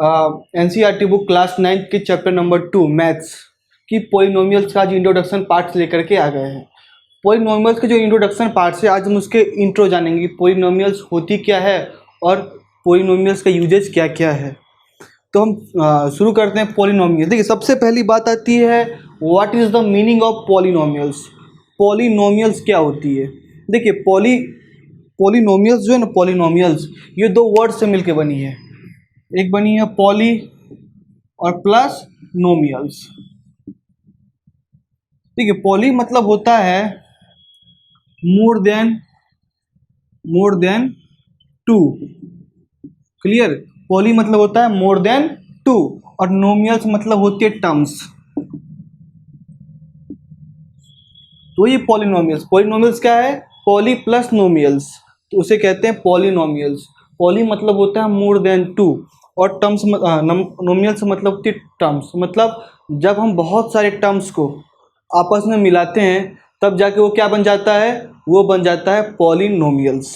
NCERT book class 9 के chapter number 2 maths की polynomials का आज इंट्रोडक्शन पार्ट लेकर के आ गए हैं। पॉलिनोमियल्स के जो इंट्रोडक्शन पार्ट है आज हम उसके इंट्रो जानेंगे, पॉलिनोमियल्स होती क्या है और पॉलिनोमियल्स का यूजेज क्या क्या है। तो हम शुरू करते हैं पॉलिनोमियल। देखिए, सबसे पहली बात आती है what is the meaning of polynomials. Polynomials क्या होती है? देखिए, पॉलिनोमियल्स जो है ना, पॉलिनोमियल्स ये दो वर्ड से मिलके बनी है। एक बनी है पॉली और प्लस नोमियल्स। देखिए, पॉली मतलब होता है more than two. Clear? Poly मतलब होता है मोर देन टू और नोमियल्स मतलब होती है टर्म्स। तो ये पॉलिनोमियल्स क्या है? पॉली प्लस नोमियल्स, तो उसे कहते हैं पॉलिनोमियल्स। पॉली मतलब होता है मोर देन टू और टर्म्स नोमियल्स मतलब होती है टर्म्स। मतलब जब हम बहुत सारे टर्म्स को आपस में मिलाते हैं तब जाके वो क्या बन जाता है? वो बन जाता है पॉलिनोमियल्स।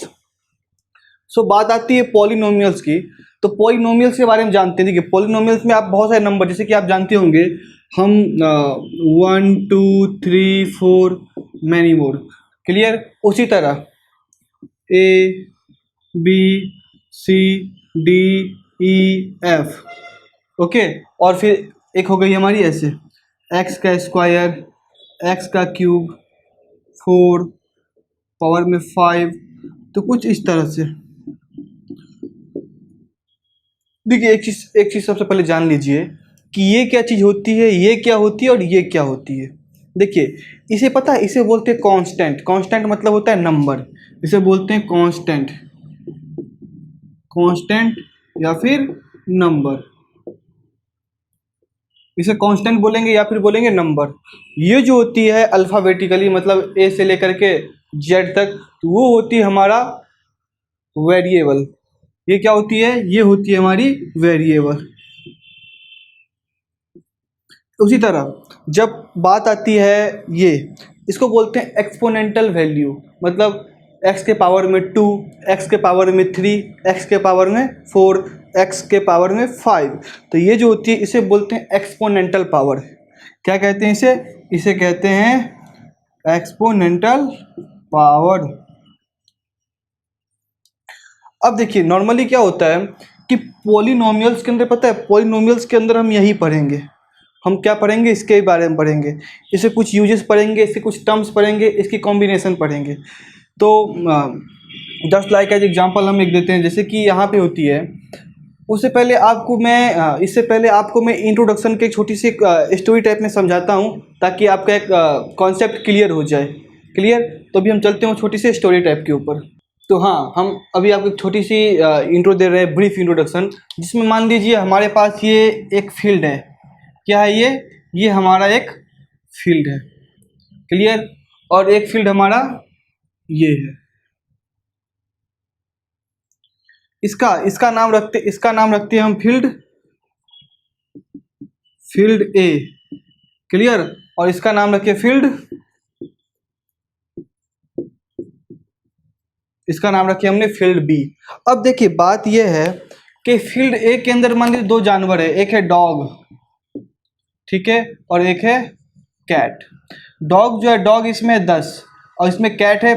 सो बात आती है पॉलिनोमियल्स की, तो पॉलिनोमियल्स के बारे में जानते हैं। देखिए, पॉलिनोमियल्स में आप बहुत सारे नंबर, जैसे कि आप जानते होंगे हम 1 2 3 4 मैनी मोर। क्लियर? उसी तरह A B C D E F, okay. और फिर एक हो गई हमारी ऐसे एक्स का स्क्वायर, एक्स का क्यूब, 4 पावर में 5, तो कुछ इस तरह से। देखिए, एक चीज़ सबसे पहले जान लीजिए कि ये क्या चीज़ होती है, ये क्या होती है और ये क्या होती है। देखिए, इसे पता है, इसे बोलते हैं कांस्टेंट। कांस्टेंट मतलब होता है नंबर, इसे बोलते हैं कांस्टेंट या फिर नंबर। इसे कांस्टेंट बोलेंगे या फिर बोलेंगे नंबर। ये जो होती है अल्फ़ाबेटिकली, मतलब ए से लेकर के जेड तक, तो वो होती है हमारा वेरिएबल। ये क्या होती है? ये होती है हमारी वेरिएबल। उसी तरह जब बात आती है ये, इसको बोलते हैं एक्सपोनेंटल वैल्यू। मतलब x के पावर में 2, x के पावर में 3, x के पावर में 4, x के पावर में 5, तो ये जो होती है इसे बोलते हैं एक्सपोनेंटल पावर। क्या कहते हैं इसे? इसे कहते हैं एक्सपोनेंटल पावर। अब देखिए, नॉर्मली क्या होता है कि पॉलिनोमियल्स के अंदर, पता है, पॉलिनोमियल्स के अंदर हम यही पढ़ेंगे। हम क्या पढ़ेंगे? इसके बारे में पढ़ेंगे, इससे कुछ यूजेस पढ़ेंगे, इससे कुछ टर्म्स पढ़ेंगे, इसकी कॉम्बिनेशन पढ़ेंगे। तो जस्ट लाइक एज एग्जांपल हम एक देते हैं, जैसे कि यहाँ पे होती है। उससे पहले आपको मैं इससे पहले आपको मैं इंट्रोडक्शन के एक छोटी सी स्टोरी टाइप में समझाता हूँ, ताकि आपका एक कॉन्सेप्ट क्लियर हो जाए। क्लियर? तो अभी हम चलते हैं छोटी सी स्टोरी टाइप के ऊपर। तो हाँ, हम अभी आपको एक छोटी सी इंट्रो दे रहे हैं, ब्रीफ इंट्रोडक्शन, जिसमें मान लीजिए हमारे पास ये एक फील्ड है। क्या है ये हमारा एक फील्ड है। क्लियर? और एक फील्ड हमारा ये है। इसका नाम रखते हैं हम फील्ड ए। क्लियर? और इसका नाम रखिए इसका नाम रखिए हमने फील्ड बी। अब देखिए, बात यह है कि फील्ड ए के अंदर मान लीजिए दो जानवर है, एक है डॉग, ठीक है, और एक है कैट। डॉग जो है, डॉग इसमें 10 और इसमें कैट है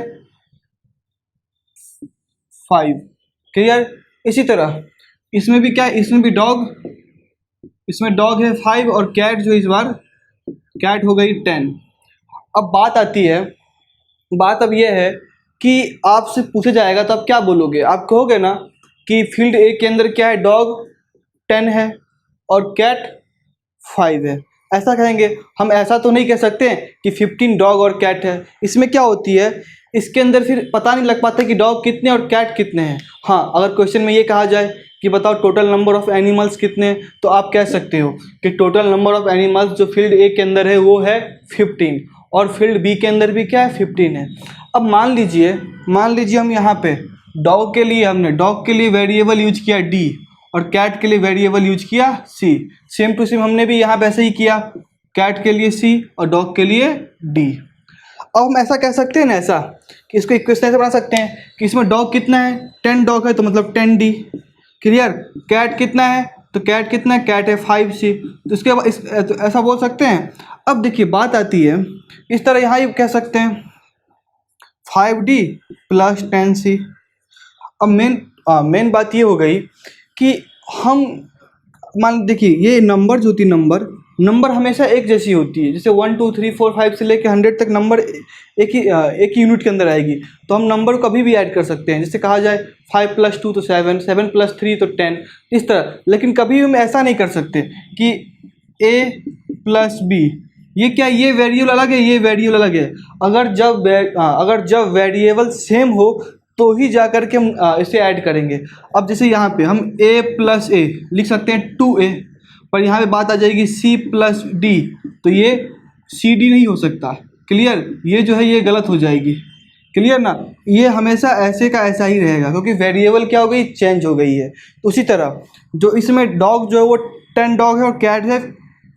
5। क्लियर? इसी तरह इसमें भी क्या है? इसमें डॉग है 5 और कैट जो इस बार कैट हो गई 10। अब बात अब यह है कि आपसे पूछा जाएगा तो आप क्या बोलोगे? आप कहोगे ना कि फील्ड ए के अंदर क्या है? डॉग 10 है और कैट 5 है, ऐसा कहेंगे। हम ऐसा तो नहीं कह सकते कि 15 डॉग और कैट है। इसमें क्या होती है, इसके अंदर फिर पता नहीं लग पाता कि डॉग कितने और कैट कितने हैं। हाँ, अगर क्वेश्चन में ये कहा जाए कि बताओ टोटल नंबर ऑफ एनिमल्स कितने हैं, तो आप कह सकते हो कि टोटल नंबर ऑफ एनिमल्स जो फील्ड ए के अंदर है वो है 15 और फील्ड बी के अंदर भी क्या है? 15 है। अब मान लीजिए हम यहाँ पे हमने डॉग के लिए वेरिएबल यूज किया डी और कैट के लिए वेरिएबल यूज किया सी। सेम टू सेम हमने भी यहाँ पे ऐसे ही किया, कैट के लिए सी और डॉग के लिए डी। अब हम ऐसा कह सकते हैं ना, ऐसा कि इसको इक्वेशन ऐसे बना सकते हैं कि इसमें डॉग कितना है? 10 डॉग है तो मतलब 10 डी। क्लियर? कैट कितना है? तो कैट कितना है, कैट है 5c। तो इसके बाद तो ऐसा बोल सकते हैं। अब देखिए बात आती है, इस तरह यहाँ ही कह सकते हैं 5d प्लस 10c। अब मेन बात ये हो गई कि हम मान देखिए ये नंबर जो होती है, नंबर हमेशा एक जैसी होती है। जैसे 1 2 3 4 5 से लेकर 100 तक नंबर एक ही यूनिट के अंदर आएगी। तो हम नंबर को कभी भी ऐड कर सकते हैं। जैसे कहा जाए 5 + 2 तो 7, 7 + 3 तो 10, इस तरह। लेकिन कभी हम ऐसा नहीं कर सकते कि a + b, ये क्या, ये वेरिएबल अलग है, ये वेरिएबल अलग है। अगर जब वेरिएबल सेम हो तो ही जा कर के हम इसे ऐड करेंगे। अब जैसे यहाँ पे हम a + a लिख सकते हैं 2a, पर यहाँ पे बात आ जाएगी c + d, तो ये cd नहीं हो सकता। क्लियर, ये जो है ये गलत हो जाएगी। क्लियर ना, ये हमेशा ऐसे का ऐसा ही रहेगा, क्योंकि वेरिएबल क्या हो गई, चेंज हो गई है। तो उसी तरह जो इसमें डॉग जो है वो 10 डॉग है और कैट है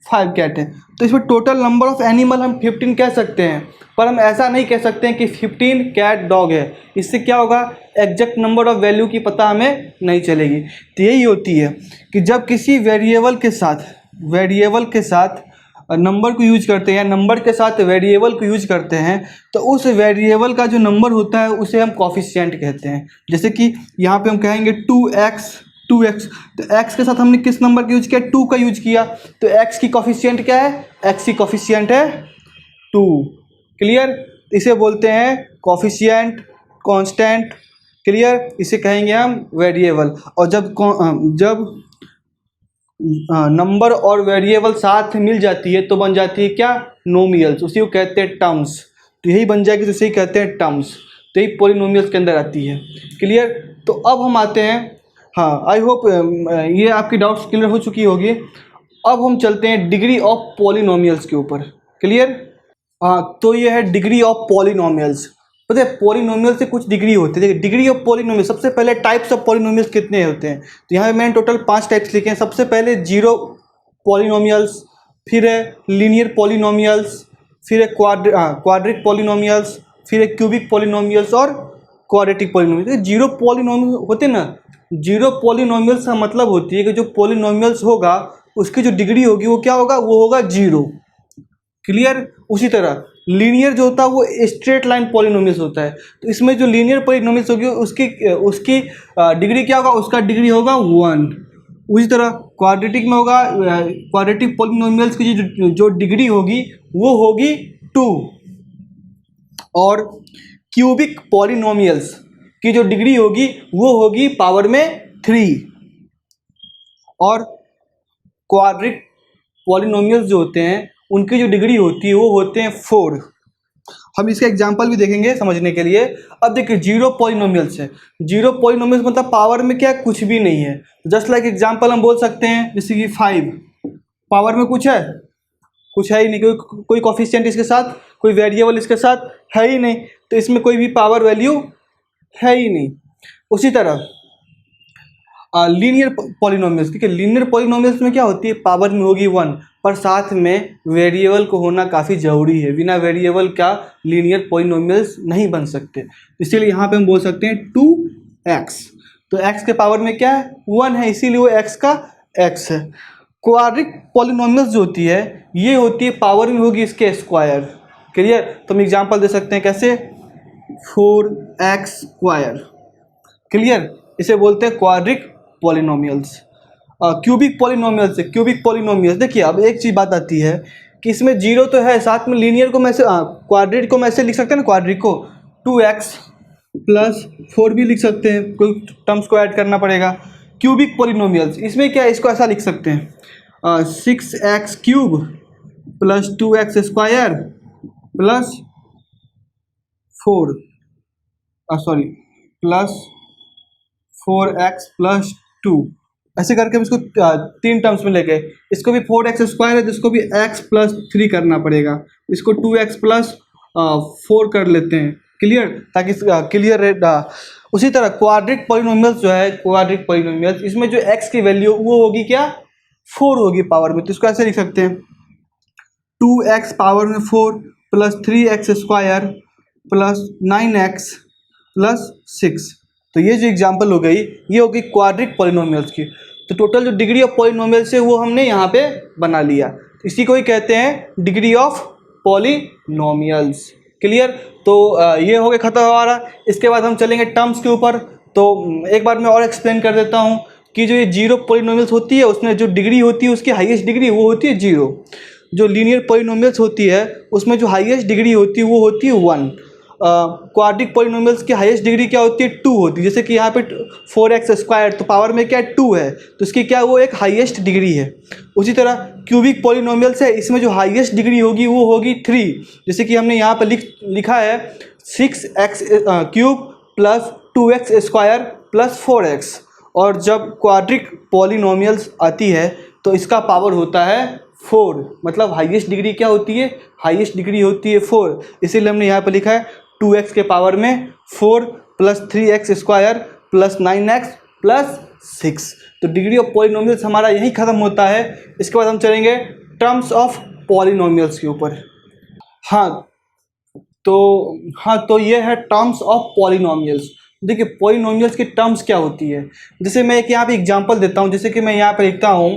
5 कैट है। तो इसमें टोटल नंबर ऑफ एनिमल हम 15 कह सकते हैं, पर हम ऐसा नहीं कह सकते हैं कि 15 कैट डॉग है। इससे क्या होगा, एग्जैक्ट नंबर ऑफ वैल्यू की पता हमें नहीं चलेगी। तो यही होती है कि जब किसी वेरिएबल के साथ नंबर को यूज करते हैं या नंबर के साथ वेरिएबल को यूज करते हैं, तो उस वेरिएबल का जो नंबर होता है उसे हम कॉफिशिएंट कहते हैं। जैसे कि यहाँ पे हम कहेंगे 2x, तो x के साथ हमने किस नंबर का यूज किया, 2 का यूज किया। तो x की कॉफिशिएंट क्या है, x की कॉफिशिएंट है 2। क्लियर, इसे बोलते हैं कॉफिशिएंट, कांस्टेंट। क्लियर, इसे कहेंगे हम वेरिएबल। और जब नंबर और वेरिएबल साथ मिल जाती है तो बन जाती है क्या, नोमियल्स, उसी को कहते हैं टर्म्स। तो यही बन जाएगी, तो इसे ही कहते हैं टर्म्स। तो यही पॉलिनोमियल्स के अंदर आती है। क्लियर, तो अब हम आते हैं, हाँ आई होप ये आपकी डाउट्स क्लियर हो चुकी होगी। अब हम चलते हैं डिग्री ऑफ पॉलिनोमियल्स के ऊपर। क्लियर, हाँ तो ये है डिग्री ऑफ पॉलिनोमियल्स। पता है पॉलिनोमियल से कुछ डिग्री होती है। देखिए डिग्री ऑफ पॉलिनोमियल, सबसे पहले टाइप्स ऑफ पॉलिनोमियल्स कितने होते हैं, तो यहाँ पे मैंने टोटल 5 टाइप्स लिखे हैं। सबसे पहले जीरो पॉलिनोमियल्स, फिर है लीनियर पॉलिनोमियल्स, फिर है क्वाड्रिक पॉलिनोमियल्स, फिर है क्यूबिक पॉलिनोमियल्स और क्वाड्रेटिक पॉलिनोमियल्स। जीरो पॉलिनोमियल होते हैं ना, जीरो पॉलिनोमियल्स का मतलब होती है कि जो पॉलिनोमियल्स होगा उसकी जो डिग्री होगी वो क्या होगा, वो होगा जीरो। क्लियर, उसी तरह लीनियर जो होता है वो स्ट्रेट लाइन पॉलिनोमियल्स होता है। तो इसमें जो लीनियर पॉलिनोमियल्स होगी उसकी डिग्री क्या होगा, उसका डिग्री होगा 1। उसी तरह क्वाड्रेटिक में होगा, क्वाड्रेटिक पॉलिनोमियल्स की जो डिग्री होगी वो होगी 2। और क्यूबिक पॉलिनोमियल्स की जो डिग्री होगी वो होगी पावर में 3। और क्वाड्रिक पॉलिनोमियल्स जो होते हैं उनकी जो डिग्री होती है वो होते हैं 4। हम इसका एग्जांपल भी देखेंगे समझने के लिए। अब देखिए जीरो पॉलिनोमियल्स है, जीरो पॉलिनोमियल्स मतलब पावर में क्या, कुछ भी नहीं है। जस्ट लाइक एग्जांपल हम बोल सकते हैं, जैसे कि 5 पावर में कुछ है ही नहीं, कोई कोफिशिएंट इसके साथ, कोई वेरिएबल इसके साथ है ही नहीं, तो इसमें कोई भी पावर वैल्यू है ही नहीं। उसी तरह लीनियर पॉलिनोमियल्स, ठीक है, लीनियर पॉलिनोमियल्स में क्या होती है, पावर में होगी 1, पर साथ में वेरिएबल को होना काफ़ी ज़रूरी है। बिना वेरिएबल का लीनियर पॉलिनोमियल्स नहीं बन सकते। इसीलिए यहाँ पे हम बोल सकते हैं 2x, तो x के पावर में क्या है, 1 है, इसीलिए वो x का x है। क्वाड्रिक पॉलिनोमियल्स जो होती है ये होती है पावर में होगी इसके स्क्वायर। क्लियर, तो हम एग्जाम्पल दे सकते हैं कैसे, 4x²। क्लियर, इसे बोलते हैं क्वाड्रिक पॉलिनोमियल्स। क्यूबिक पॉलिनोमियल्स है, क्यूबिक पॉलिनोमियल्स। देखिए अब एक चीज़ बात आती है कि इसमें जीरो तो है, साथ में लीनियर को मैं क्वाड्रेट को मैं ऐसे लिख सकते हैं ना, क्वाड्रिक को 2x + 4 भी लिख सकते हैं, कोई टर्म्स को ऐड करना पड़ेगा। क्यूबिक पॉलिनोमियल्स इसमें क्या है, इसको ऐसा लिख सकते हैं 6x³ + 2x² + 4 प्लस 4x + 2, ऐसे करके हम इसको 3 टर्म्स में लेके, इसको भी 4x² है, जिसको भी x + 3 करना पड़ेगा, इसको 2x + 4 कर लेते हैं। क्लियर, ताकि क्लियर रहे। उसी तरह क्वाड्रिक पॉलिनोमियल्स जो है, क्वाड्रिक पॉलिनोमियल्स इसमें जो x की वैल्यू वो होगी क्या, 4 होगी पावर में। तो इसको ऐसे लिख सकते हैं 2x पावर में 4 + 3x² + 9x + 6। तो ये जो एग्जाम्पल हो गई ये होगी क्वाड्रिक पॉलिनोमियल्स की। तो टोटल जो डिग्री ऑफ पॉलिनोमियल्स है वो हमने यहाँ पे बना लिया, इसी को ही कहते हैं डिग्री ऑफ पॉलिनोमियल्स। क्लियर? तो ये हो गया खत्म हमारा। इसके बाद हम चलेंगे टर्म्स के ऊपर। तो एक बार मैं और एक्सप्लेन कर देता हूँ कि जो ये जीरो पॉलिनोमियल्स होती है उसमें जो डिग्री होती है उसकी हाईएस्ट डिग्री वो होती है जीरो। जो लीनियर पॉलिनोमियल्स होती है उसमें जो हाईएस्ट डिग्री होती है वो होती है 1। क्वाड्रिक पॉलिनोमियल्स की हाईएस्ट डिग्री क्या होती है 2 होती है। जैसे कि यहाँ पे 4x² तो पावर में क्या 2 है, तो इसकी क्या वो एक हाईएस्ट डिग्री है। उसी तरह क्यूबिक पॉलिनोमियल्स है, इसमें जो हाईएस्ट डिग्री होगी वो होगी 3। जैसे कि हमने यहाँ पर लिखा है 6x³ plus 2x² plus 4x। और जब क्वाड्रिक पॉलिनोमियल्स आती है तो इसका पावर होता है 4, मतलब हाईएस्ट डिग्री क्या होती है, हाईएस्ट डिग्री होती है 4। इसीलिए हमने यहाँ पर लिखा है 2x के पावर में 4 plus 3x² plus 9x plus 6। तो डिग्री ऑफ पॉलिनोमियल्स हमारा यही खत्म होता है। इसके बाद हम चलेंगे टर्म्स ऑफ पॉलिनोमियल्स के ऊपर। हाँ तो ये है टर्म्स ऑफ पॉलिनोमियल्स। देखिए पॉलिनोमियल्स की टर्म्स क्या होती है, जैसे मैं एक यहाँ पे एग्जांपल देता हूँ। जैसे कि मैं यहाँ पे लिखता हूँ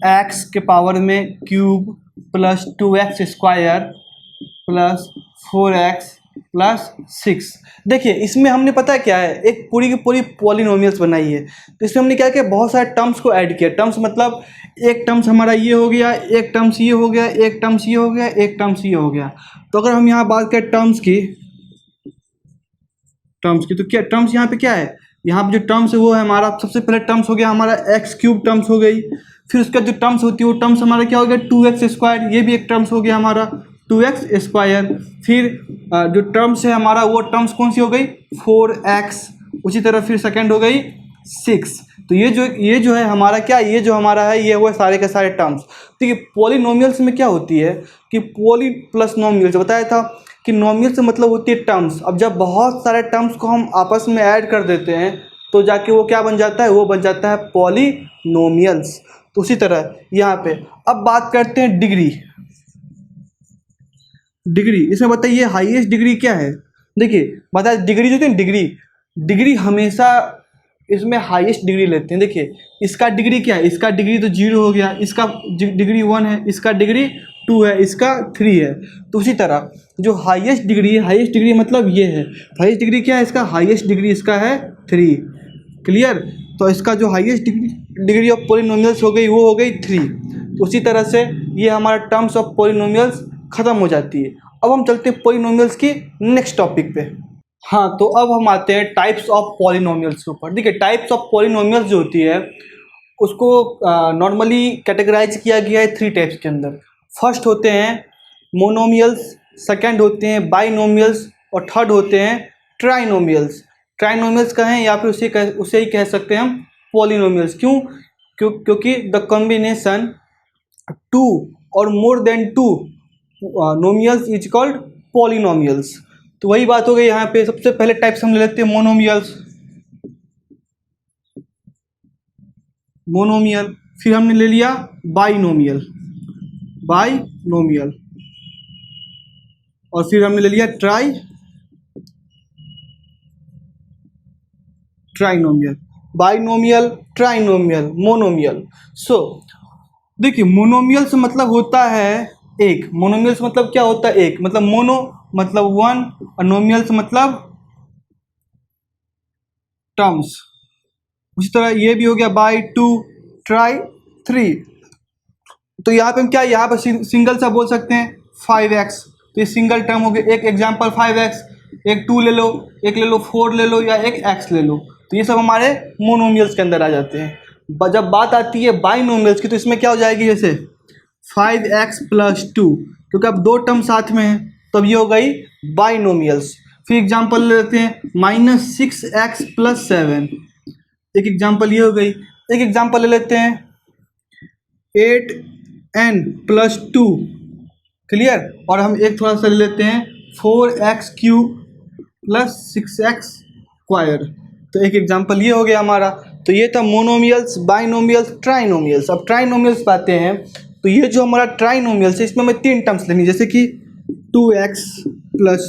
x के पावर में cube plus 2x² plus 4x plus 6। देखिए इसमें हमने पता है क्या है, एक पूरी की पूरी पॉलिनोमियल्स बनाई है। तो इसमें हमने क्या किया, बहुत सारे टर्म्स को ऐड किया। टर्म्स मतलब एक टर्म्स हमारा ये हो गया, एक टर्म्स ये हो गया, एक टर्म्स ये हो गया, एक टर्म्स ये हो गया। तो अगर हम यहाँ बात करें टर्म्स की तो क्या टर्म्स यहाँ पे क्या है, यहाँ पे जो टर्म्स है वो है हमारा सबसे पहले टर्म्स हो गया हमारा x³ टर्म्स हो गई। फिर उसका जो टर्म्स होती है वो टर्म्स हमारा क्या हो गया 2x², ये भी एक टर्म्स हो गया हमारा 2x²। फिर जो टर्म्स है हमारा वो टर्म्स कौन सी हो गई 4x। उसी तरह फिर सेकेंड हो गई 6। तो ये जो है हमारा क्या, ये जो हमारा है ये हुआ सारे के सारे टर्म्स। देखिए पॉलिनोमियल्स में क्या होती है कि पॉली प्लस नोमियल्स बताया था कि नोमियल से मतलब होती है टर्म्स। अब जब बहुत सारे टर्म्स को हम आपस में ऐड कर देते हैं तो जाके वो क्या बन जाता है, वो बन जाता है पॉलिनोमियल्स। तो उसी तरह यहाँ पे अब बात करते हैं डिग्री। इसमें बताइए हाईएस्ट डिग्री क्या है। देखिए बताए डिग्री जो थी डिग्री हमेशा इसमें हाईएस्ट डिग्री लेते हैं। देखिए इसका डिग्री क्या है, इसका डिग्री तो 0 हो गया, इसका डिग्री 1 है, इसका डिग्री 2 है, इसका 3 है। तो उसी तरह जो हाईएस्ट डिग्री है, हाईएस्ट डिग्री मतलब ये है, हाईएस्ट डिग्री क्या है इसका, हाईएस्ट डिग्री इसका है 3। क्लियर? तो इसका जो हाईएस्ट डिग्री ऑफ पॉलिनोमियल्स हो गई वो हो गई 3। तो उसी तरह से ये हमारा टर्म्स ऑफ पॉलिनोमियल्स ख़त्म हो जाती है। अब हम चलते हैं पॉलिनोमियल्स की नेक्स्ट टॉपिक पे। हाँ तो अब हम आते हैं टाइप्स ऑफ पॉलिनोमियल्स के ऊपर। देखिए टाइप्स ऑफ पॉलिनोमियल्स जो होती है उसको नॉर्मली कैटेगराइज किया गया है 3 टाइप्स के अंदर। फर्स्ट होते हैं मोनोमियल्स, सेकंड होते हैं बाइनोमियल्स और थर्ड होते हैं ट्राइनोमियल्स। ट्राइनोमियल्स कहें या फिर उसे ही कह सकते हैं हम पॉलिनोमियल्स। क्योंकि द कॉम्बिनेशन 2 और more than 2 nomials is called polynomials. तो वही बात हो गई यहाँ पे। सबसे पहले टाइप्स हम ले लेते हैं मोनोमियल, फिर हमने ले लिया बाइनोमियल, और फिर हमने ले लिया trinomial. Binomial, trinomial, monomial. So देखिए मोनोमियल से मतलब होता है एक, मोनोमियल से मतलब क्या होता है एक, मतलब मोनो मतलब 1 और नोमियल से मतलब टर्म्स। उसी तरह ये भी हो गया बाई 2, ट्राई 3। तो यहाँ पे हम क्या, यहाँ पे सिंगल सा बोल सकते हैं 5x, तो ये सिंगल टर्म हो गया। एक एग्जांपल 5x, एक 2 ले लो, एक ले लो 4 ले लो, या एक x ले लो। तो ये सब हमारे मोनोमियल्स के अंदर आ जाते हैं। जब बात आती है बाइनोमियल्स की तो इसमें क्या हो जाएगी, जैसे 5x प्लस 2, क्योंकि अब 2 टर्म साथ में है तो अब ये हो गई बाइनोमियल्स। फिर एग्जांपल ले लेते हैं -6x प्लस 7, एक एग्जांपल ये हो गई। एक एग्जांपल ले लेते हैं 8n प्लस 2। क्लियर? और हम एक थोड़ा सा ले लेते हैं 4x³ प्लस 6x²। तो एक एग्जांपल ये हो गया हमारा। तो ये था मोनोमियल्स, बाइनोमियल्स, ट्राइनोमियल्स। अब ट्राइनोमियल्स पाते हैं तो ये जो हमारा ट्राइनोमियल्स है इसमें हमें 3 टर्म्स लेंगे, जैसे कि 2x प्लस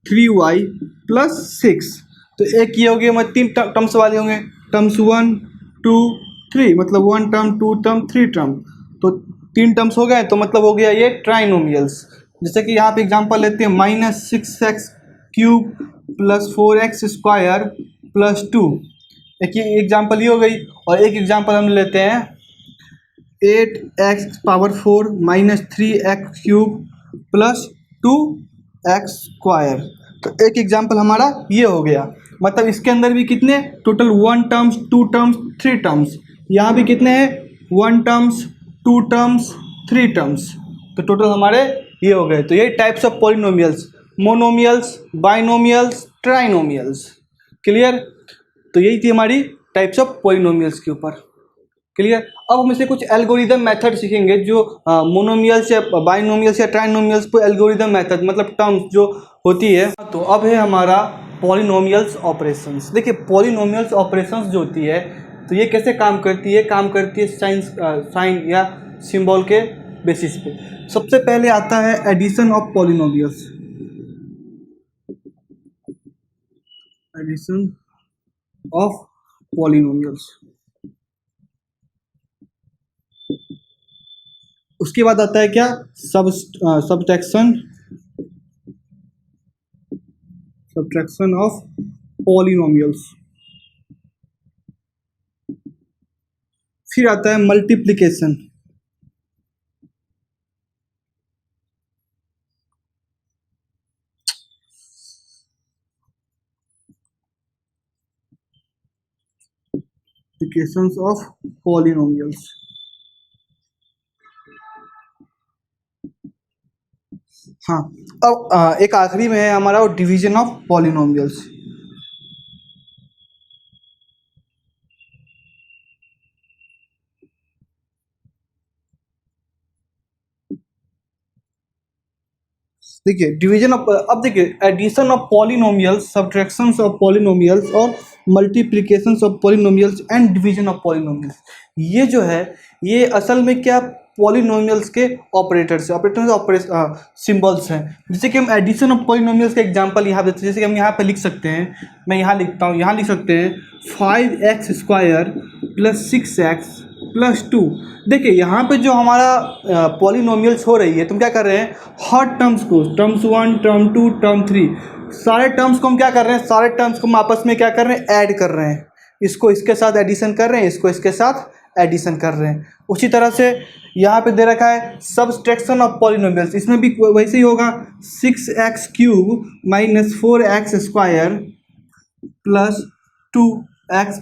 3y प्लस 6। तो एक ये हो गया हमारे 3 टर्म्स वाले होंगे, टर्म्स 1, 2, 3, मतलब 1 टर्म 2 टर्म 3 टर्म, तो 3 टर्म्स हो गए, तो मतलब हो गया ये ट्राइनोमियल्स। जैसे कि यहाँ पे एग्जांपल लेते हैं -6x³ + 4x² + 2, एक ये एग्जांपल ये हो गई। और एक एग्जांपल हम लेते हैं 8x⁴ - 3x³ + 2x², तो एक एग्जांपल हमारा ये हो गया। मतलब इसके अंदर भी कितने टोटल 1 टर्म्स 2 टर्म्स 3 टर्म्स, यहाँ भी कितने हैं 1 टर्म्स 2 टर्म्स 3 टर्म्स, तो टोटल हमारे ये हो गए। तो ये types of polynomials, monomials, binomials, trinomials. Clear? तो यही थी हमारी टाइप्स ऑफ पॉलिनोमियल्स के ऊपर। क्लियर? अब हम इसे कुछ एल्गोरिदम मेथड सीखेंगे, जो मोनोमियल्स या बाइनोमियल्स या ट्राइनोमियल्स पे एल्गोरिदम मेथड, मतलब टर्म्स जो होती है। तो अब है हमारा पॉलिनोमियल्स ऑपरेशंस। देखिए पॉलिनोमियल्स ऑपरेशंस जो होती है, तो ये कैसे काम करती है? काम करती है साइन या सिंबल के बेसिस पे। सबसे पहले आता है addition of polynomials, addition of polynomials. उसके बाद आता है क्या? Subtraction of polynomials. फिर आता है मल्टीप्लिकेशन, ऑफ पॉलिनोमियल्स। हाँ, अब एक आखिरी में है हमारा डिवीजन ऑफ पॉलिनोमियल्स। देखिए डिवीजन ऑफ, अब देखिए addition of polynomials, subtractions of polynomials और multiplications of polynomials and division of polynomials, ये जो है ये असल में क्या पॉलिनोमियल्स के ऑपरेटर्स सिंबल्स हैं। जैसे कि हम एडिशन ऑफ पॉलिनोमियल्स का एग्जांपल यहाँ देते हैं, जैसे कि हम यहाँ पे लिख सकते हैं, मैं यहाँ लिखता हूँ, यहाँ लिख सकते हैं 5x² + 6x + 2। देखिए यहाँ पे जो हमारा पॉलिनोमियल्स हो रही है, तुम क्या कर रहे हैं, हर टर्म्स को, टर्म्स 1 टर्म 2 टर्म 3, सारे टर्म्स को हम क्या कर रहे हैं, सारे टर्म्स को हम आपस में क्या कर रहे हैं, ऐड कर रहे हैं। इसको इसके साथ एडिशन कर रहे हैं, इसको इसके साथ एडिशन कर रहे हैं। उसी तरह से यहाँ पे दे रखा है सब्सट्रैक्शन ऑफ पॉलिनोमियल्स, इसमें भी वैसे ही होगा 6x³ - 4x² + 2x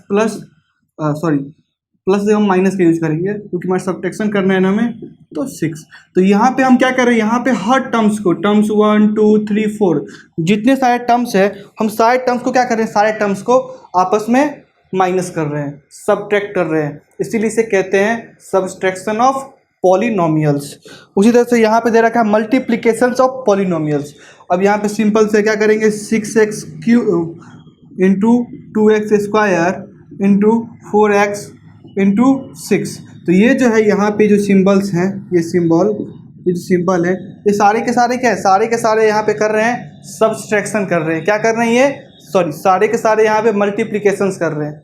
प्लस से हम माइनस का यूज करेंगे क्योंकि हमारा सब्ट्रैक्शन करना है ना हमें, तो 6। तो यहाँ पे हम क्या कर रहे हैं, यहाँ पे हर टर्म्स को, टर्म्स 1 2 3 4 जितने सारे टर्म्स है, हम सारे टर्म्स को क्या कर रहे हैं, सारे टर्म्स को आपस में माइनस कर रहे हैं, सब्ट्रैक्ट कर रहे हैं, इसीलिए इसे कहते हैं सब्सट्रैक्शन ऑफ पॉलिनोमियल्स। उसी तरह से यहाँ पे दे रखा है मल्टीप्लिकेशंस ऑफ पॉलिनोमियल्स। अब यहाँ पे सिंपल से क्या करेंगे, 6x³ × 2x² × 4x × 6। तो ये जो है यहाँ पे जो सिंबल्स हैं, ये जो सिंबल है, ये सारे के सारे क्या है, सारे के सारे यहाँ पे कर रहे हैं सब्सट्रैक्शन कर रहे हैं। क्या कर रहे हैं ये, सारे के सारे यहाँ पे मल्टीप्लिकेशंस कर रहे हैं।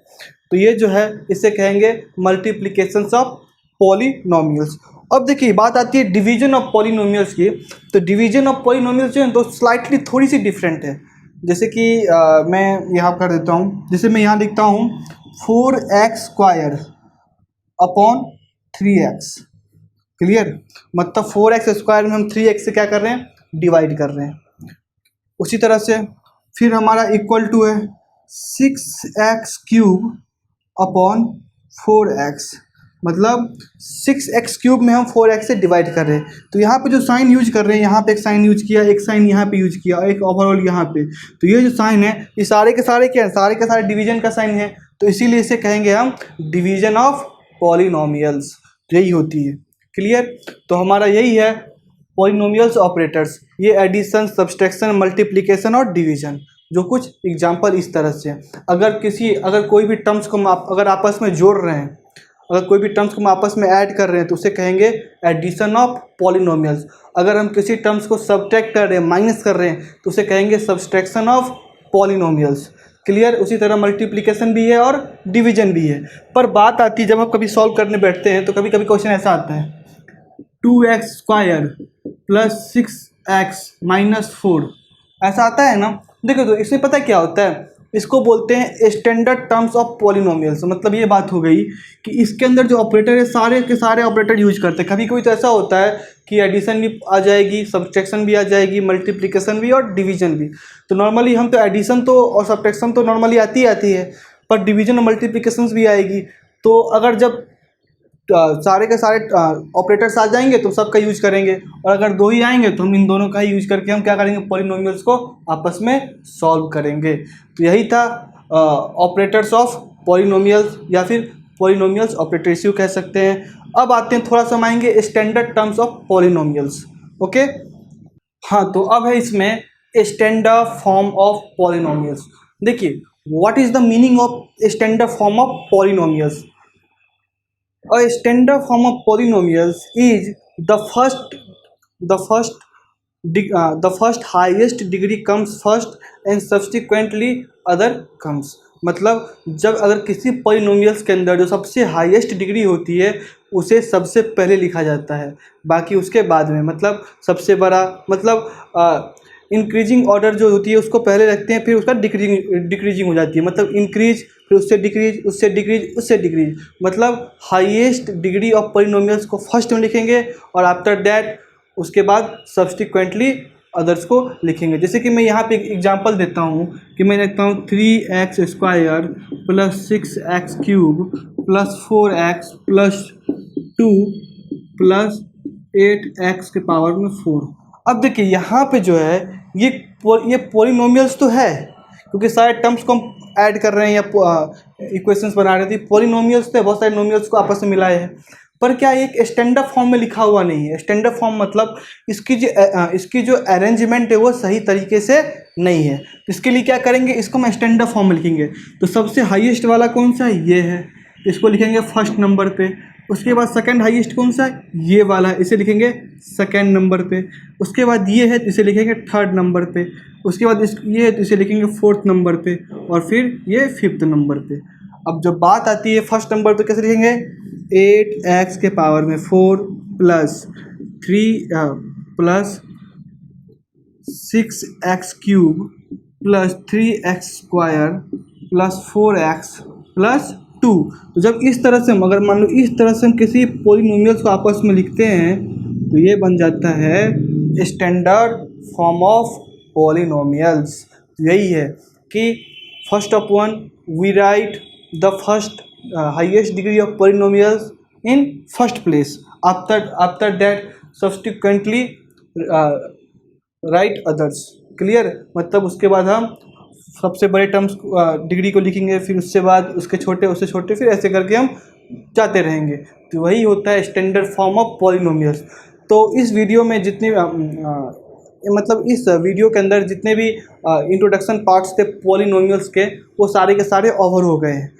तो ये जो है इसे कहेंगे मल्टीप्लिकेशंस ऑफ पॉलिनोमियल्स। अब देखिए बात आती है डिवीजन ऑफ पॉलिनोमियल्स की। तो डिवीजन ऑफ पॉलिनोमियल्स जो है तो स्लाइटली थोड़ी सी डिफरेंट है। जैसे कि मैं यहाँ कर देता हूँ, जैसे मैं यहाँ लिखता हूँ 4x² / 3x। क्लियर? मतलब 4x² में हम 3x से क्या कर रहे हैं, डिवाइड कर रहे हैं। उसी तरह से फिर हमारा इक्वल टू है 6x³ / 4x, मतलब 6x³ में हम 4x से डिवाइड कर रहे हैं। तो यहाँ पे जो साइन यूज कर रहे हैं, यहाँ पे एक साइन यूज किया, एक साइन यहाँ पे यूज किया, एक ओवरऑल यहाँ पे। तो ये जो साइन है ये सारे के सारे क्या है, सारे के सारे डिवीजन का साइन है। तो इसीलिए इसे कहेंगे हम डिवीजन ऑफ पॉलिनोमियल्स, यही होती है। क्लियर? तो हमारा यही है पॉलिनोमियल्स ऑपरेटर्स, ये एडिशन, सब्सट्रैक्शन, मल्टीप्लिकेशन और डिवीजन। जो कुछ एग्जांपल इस तरह से, अगर कोई भी टर्म्स को अगर आपस में जोड़ रहे हैं, अगर कोई भी टर्म्स को हम आपस में ऐड कर रहे हैं तो उसे कहेंगे एडिशन ऑफ पॉलिनोमियल्स। अगर हम किसी टर्म्स को सब्ट्रैक्ट कर रहे हैं, माइनस कर रहे हैं, तो उसे कहेंगे सब्सट्रैक्शन ऑफ पॉलिनोमियल्स। क्लियर। उसी तरह मल्टीप्लिकेशन भी है और डिवीजन भी है। पर बात आती है जब आप कभी सॉल्व करने बैठते हैं तो कभी कभी क्वेश्चन ऐसा आता है 2x² प्लस 6x माइनस 4, ऐसा आता है ना। देखो तो इसमें पता है क्या होता है, इसको बोलते हैं स्टैंडर्ड टर्म्स ऑफ पॉलिनोमियल्स। मतलब ये बात हो गई कि इसके अंदर जो ऑपरेटर है सारे के सारे ऑपरेटर यूज करते हैं। कभी कभी तो ऐसा होता है कि एडिशन भी आ जाएगी, सब्ट्रैक्शन भी आ जाएगी, मल्टीप्लिकेशन भी और डिवीजन भी। तो नॉर्मली हम तो एडिशन तो और सब्ट्रैक्शन तो नॉर्मली आती है, पर डिवीजन और मल्टीप्लिकेशंस भी आएगी। तो अगर जब सारे के सारे ऑपरेटर्स आ जाएंगे तो सबका यूज करेंगे, और अगर दो ही आएंगे तो हम इन दोनों का ही यूज करके हम क्या करेंगे, पॉलिनोमियल्स को आपस में सॉल्व करेंगे। तो यही था ऑपरेटर्स ऑफ पॉलिनोमियल्स, या फिर पॉलिनोमियल्स ऑपरेटर इश्यू कह सकते हैं। अब आते हैं थोड़ा समझाएंगे standard terms of polynomials. Okay, हाँ, तो अब है इसमें स्टैंडर्ड फॉर्म ऑफ पॉलिनोमियल्स। देखिए, what is the meaning of standard form of polynomials? A standard form of polynomials is the first highest degree comes first and subsequently other comes। मतलब जब अगर किसी पॉलिनोमियल्स के अंदर जो सबसे हाईएस्ट डिग्री होती है उसे सबसे पहले लिखा जाता है, बाकी उसके बाद में। मतलब सबसे बड़ा, मतलब इंक्रीजिंग ऑर्डर जो होती है उसको पहले रखते हैं, फिर उसका डिक्रीजिंग हो जाती है। मतलब इंक्रीज, फिर उससे डिक्रीज, उससे डिक्रीज, उससे डिक्रीज। मतलब हाईएस्ट डिग्री ऑफ पॉलिनोमियल्स को फर्स्ट में लिखेंगे और आफ्टर दैट उसके बाद सब्सिक्वेंटली अदर्स को लिखेंगे। जैसे कि मैं यहाँ पे एक एग्जांपल देता हूँ कि मैं लिखता हूँ 3x² plus 6x³ plus 4x plus 2 plus 8x के पावर में 4। अब देखिए यहाँ पे जो है ये पॉलिनोमियल्स तो है, क्योंकि सारे टर्म्स को हम ऐड कर रहे हैं या इक्वेशंस बना रहे थे। पॉलिनोमियल्स थे, बहुत सारे नोमियल्स को आपस में मिलाए हैं, पर क्या एक स्टैंडर्ड फॉर्म में लिखा हुआ नहीं है। स्टैंडर्ड फॉर्म मतलब इसकी जो अरेंजमेंट है वो सही तरीके से नहीं है। इसके लिए क्या करेंगे, इसको हम स्टैंडर्ड फॉर्म में लिखेंगे। तो सबसे हाईएस्ट वाला कौन सा है, ये है, इसको लिखेंगे फर्स्ट नंबर पे। उसके बाद सेकंड हाईएस्ट कौन सा है, ये वाला, इसे लिखेंगे सेकंड नंबर पे। उसके बाद ये है, इसे लिखेंगे थर्ड नंबर पे। उसके बाद ये है तो इसे लिखेंगे फोर्थ नंबर पे, और फिर ये फिफ्थ नंबर पे। अब जब बात आती है फर्स्ट नंबर पे, कैसे लिखेंगे, 8x के पावर में 4 plus 6x³ plus 3x² plus 4x plus 2। तो जब इस तरह से हम, अगर मान लो इस तरह से हम किसी पॉलिनोमियल्स को आपस में लिखते हैं तो ये बन जाता है स्टैंडर्ड फॉर्म ऑफ पॉलिनोमियल्स। यही है कि first of one we write the first highest degree of polynomials in first place, after that subsequently write others. Clear. मतलब उसके बाद हम सबसे बड़े टर्म्स डिग्री को लिखेंगे, फिर उससे बाद उसके छोटे, उससे छोटे, फिर ऐसे करके हम जाते रहेंगे। तो वही होता है स्टैंडर्ड फॉर्म ऑफ पॉलिनोमियल्स। तो इस वीडियो में जितने मतलब इस वीडियो के अंदर जितने भी इंट्रोडक्शन पार्ट्स थे पॉलिनोमियल्स के, वो सारे के सारे ओवर हो गए हैं।